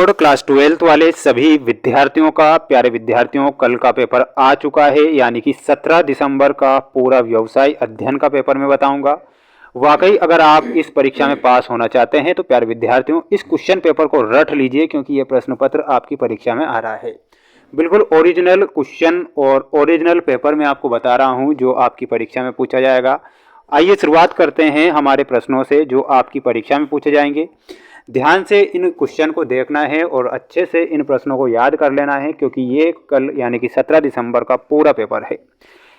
Board class 12th वाले सभी विद्यार्थियों का, प्यारे विद्यार्थियों, कल का पेपर आ चुका है, यानी कि 17 दिसंबर का पूरा व्यवसाय अध्ययन का पेपर मैं बताऊंगा। वाकई अगर आप इस परीक्षा में पास होना चाहते हैं तो प्यारे विद्यार्थियों इस क्वेश्चन पेपर को रट लीजिए, क्योंकि ये प्रश्न पत्र आपकी परीक्षा में आ रहा है। बिल्कुल ओरिजिनल क्वेश्चन और ओरिजिनल पेपर मैं आपको बता रहा हूँ जो आपकी परीक्षा में पूछा जाएगा। आइए शुरुआत करते हैं हमारे प्रश्नों से जो आपकी परीक्षा में पूछे जाएंगे। ध्यान से इन क्वेश्चन को देखना है और अच्छे से इन प्रश्नों को याद कर लेना है, क्योंकि ये कल यानी कि 17 दिसंबर का पूरा पेपर है।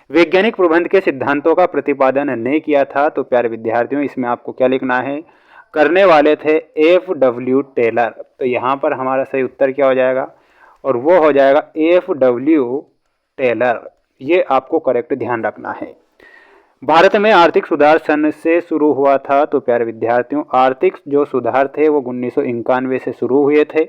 वैज्ञानिक प्रबंध के सिद्धांतों का प्रतिपादन नहीं किया था, तो प्यारे विद्यार्थियों इसमें आपको क्या लिखना है। करने वाले थे F.W. टेलर, तो यहाँ पर हमारा सही उत्तर क्या हो जाएगा, और वो हो जाएगा F.W. टेलर। ये आपको करेक्ट ध्यान रखना है। भारत में आर्थिक सुधार सन से शुरू हुआ था, तो प्यारे विद्यार्थियों आर्थिक जो सुधार थे वो 1991 से शुरू हुए थे।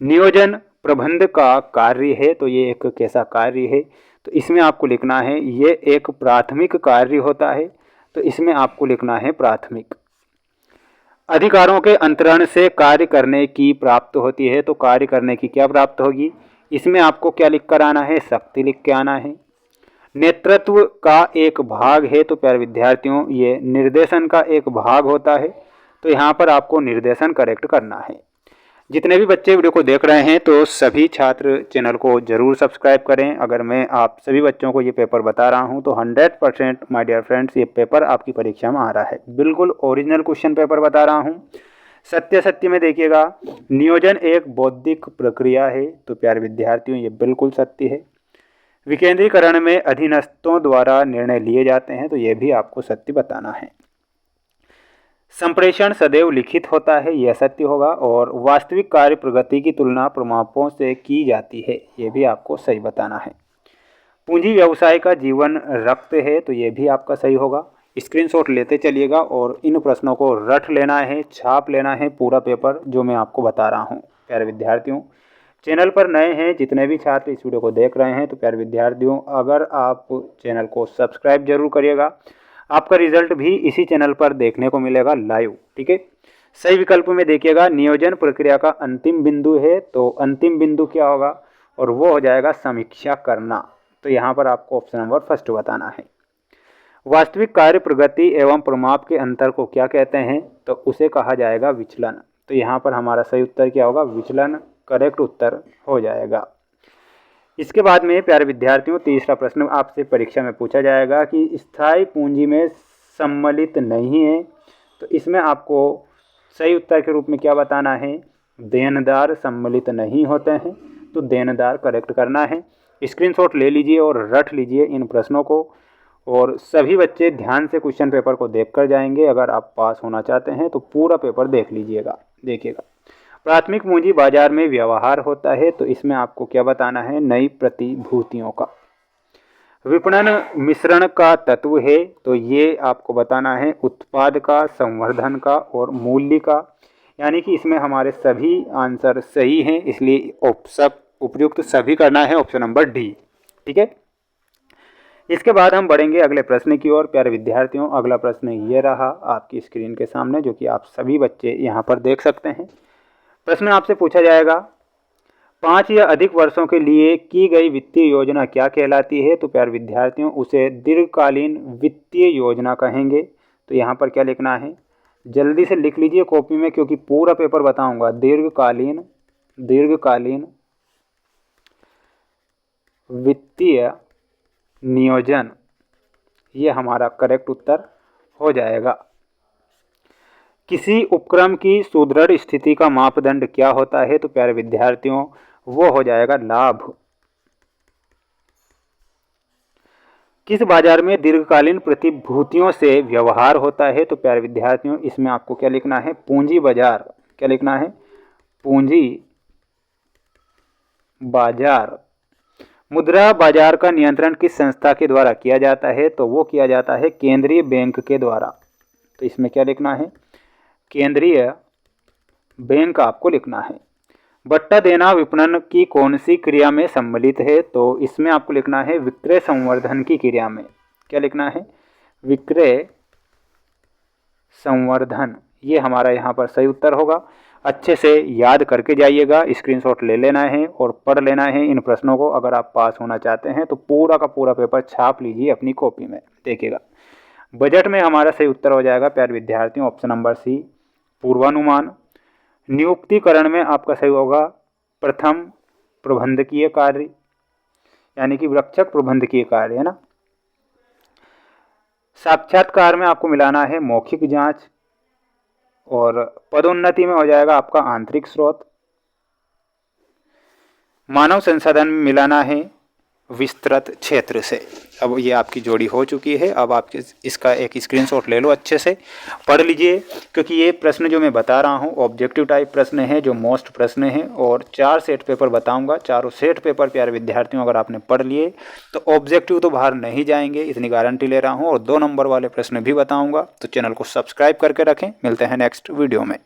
नियोजन प्रबंध का कार्य है, तो ये एक कैसा कार्य है, तो इसमें आपको लिखना है ये एक प्राथमिक कार्य होता है, तो इसमें आपको लिखना है प्राथमिक। अधिकारों के अंतरण से कार्य करने की प्राप्त होती है, तो कार्य करने की क्या प्राप्त होगी, इसमें आपको क्या लिख कर आना है, शक्ति लिख के आना है। नेतृत्व का एक भाग है, तो प्यारे विद्यार्थियों ये निर्देशन का एक भाग होता है, तो यहाँ पर आपको निर्देशन करेक्ट करना है। जितने भी बच्चे वीडियो को देख रहे हैं तो सभी छात्र चैनल को जरूर सब्सक्राइब करें। अगर मैं आप सभी बच्चों को ये पेपर बता रहा हूँ तो 100% माय डियर फ्रेंड्स ये पेपर आपकी परीक्षा में आ रहा है। बिल्कुल ओरिजिनल क्वेश्चन पेपर बता रहा हूँ। सत्य सत्य में देखिएगा, नियोजन एक बौद्धिक प्रक्रिया है, तो प्यारे विद्यार्थियों ये बिल्कुल सत्य है। विकेंद्रीकरण में अधीनस्थों द्वारा निर्णय लिए जाते हैं, तो यह भी आपको सत्य बताना है। संप्रेषण सदैव लिखित होता है, यह सत्य होगा। और वास्तविक कार्य प्रगति की तुलना प्रमापों से की जाती है, यह भी आपको सही बताना है। पूंजी व्यवसाय का जीवन रक्त है, तो यह भी आपका सही होगा। स्क्रीनशॉट लेते चलिएगा और इन प्रश्नों को रट लेना है, छाप लेना है पूरा पेपर जो मैं आपको बता रहा हूँ। प्यारे विद्यार्थियों चैनल पर नए हैं जितने भी छात्र इस वीडियो को देख रहे हैं, तो प्यारे विद्यार्थियों अगर आप चैनल को सब्सक्राइब जरूर करिएगा। आपका रिजल्ट भी इसी चैनल पर देखने को मिलेगा लाइव, ठीक है। सही विकल्प में देखिएगा, नियोजन प्रक्रिया का अंतिम बिंदु है, तो अंतिम बिंदु क्या होगा, और वो हो जाएगा समीक्षा करना, तो यहाँ पर आपको ऑप्शन नंबर फर्स्ट बताना है। वास्तविक कार्य प्रगति एवं प्रमाप के अंतर को क्या कहते हैं, तो उसे कहा जाएगा विचलन, तो यहाँ पर हमारा सही उत्तर क्या होगा, विचलन करेक्ट उत्तर हो जाएगा। इसके बाद में प्यारे विद्यार्थियों तीसरा प्रश्न आपसे परीक्षा में पूछा जाएगा कि स्थायी पूंजी में सम्मिलित नहीं है, तो इसमें आपको सही उत्तर के रूप में क्या बताना है, देनदार सम्मिलित नहीं होते हैं, तो देनदार करेक्ट करना है। स्क्रीनशॉट ले लीजिए और रट लीजिए इन प्रश्नों को, और सभी बच्चे ध्यान से क्वेश्चन पेपर को देख कर जाएंगे। अगर आप पास होना चाहते हैं तो पूरा पेपर देख लीजिएगा। देखिएगा, प्राथमिक पूंजी बाजार में व्यवहार होता है, तो इसमें आपको क्या बताना है, नई प्रतिभूतियों का। विपणन मिश्रण का तत्व है, तो ये आपको बताना है उत्पाद का, संवर्धन का और मूल्य का, यानी कि इसमें हमारे सभी आंसर सही हैं, इसलिए सब उपयुक्त सभी करना है ऑप्शन नंबर डी, ठीक है। इसके बाद हम बढ़ेंगे अगले प्रश्न की ओर। प्यारे विद्यार्थियों अगला प्रश्न ये रहा आपकी स्क्रीन के सामने, जो कि आप सभी बच्चे यहाँ पर देख सकते हैं। प्रश्न आपसे पूछा जाएगा 5 या अधिक वर्षों के लिए की गई वित्तीय योजना क्या कहलाती है, तो प्यारे विद्यार्थियों उसे दीर्घकालीन वित्तीय योजना कहेंगे, तो यहाँ पर क्या लिखना है, जल्दी से लिख लीजिए कॉपी में, क्योंकि पूरा पेपर बताऊंगा। दीर्घकालीन वित्तीय नियोजन, ये हमारा करेक्ट उत्तर हो जाएगा। किसी उपक्रम की सुदृढ़ स्थिति का मापदंड क्या होता है, तो प्यारे विद्यार्थियों वो हो जाएगा लाभ। किस बाजार में दीर्घकालीन प्रतिभूतियों से व्यवहार होता है, तो प्यारे विद्यार्थियों इसमें आपको क्या लिखना है, पूंजी बाजार। क्या लिखना है, पूंजी बाजार। मुद्रा बाजार का नियंत्रण किस संस्था के द्वारा किया जाता है, तो वो किया जाता है केंद्रीय बैंक के द्वारा, तो इसमें क्या लिखना है, केंद्रीय बैंक आपको लिखना है। बट्टा देना विपणन की कौन सी क्रिया में सम्मिलित है, तो इसमें आपको लिखना है विक्रय संवर्धन की क्रिया में। क्या लिखना है, विक्रय संवर्धन, ये हमारा यहाँ पर सही उत्तर होगा। अच्छे से याद करके जाइएगा, स्क्रीनशॉट ले लेना है और पढ़ लेना है इन प्रश्नों को। अगर आप पास होना चाहते हैं तो पूरा का पूरा पेपर छाप लीजिए अपनी कॉपी में। देखिएगा, बजट में हमारा सही उत्तर हो जाएगा प्यारे विद्यार्थियों ऑप्शन नंबर सी, पूर्वानुमान। नियुक्तिकरण में आपका सही होगा प्रथम प्रबंधकीय कार्य, यानी कि रक्षक प्रबंधकीय कार्य, है ना। साक्षात्कार में आपको मिलाना है मौखिक जांच, और पदोन्नति में हो जाएगा आपका आंतरिक स्रोत। मानव संसाधन में मिलाना है विस्तृत क्षेत्र से। अब ये आपकी जोड़ी हो चुकी है। अब आप इसका एक स्क्रीनशॉट ले लो, अच्छे से पढ़ लीजिए, क्योंकि ये प्रश्न जो मैं बता रहा हूँ ऑब्जेक्टिव टाइप प्रश्न है, जो मोस्ट प्रश्न है। और 4 सेट पेपर बताऊंगा, चारों सेट पेपर प्यारे विद्यार्थियों अगर आपने पढ़ लिए तो ऑब्जेक्टिव तो बाहर नहीं जाएंगे, इतनी गारंटी ले रहा हूँ। और 2 नंबर वाले प्रश्न भी बताऊँगा, तो चैनल को सब्सक्राइब करके रखें। मिलते हैं नेक्स्ट वीडियो में।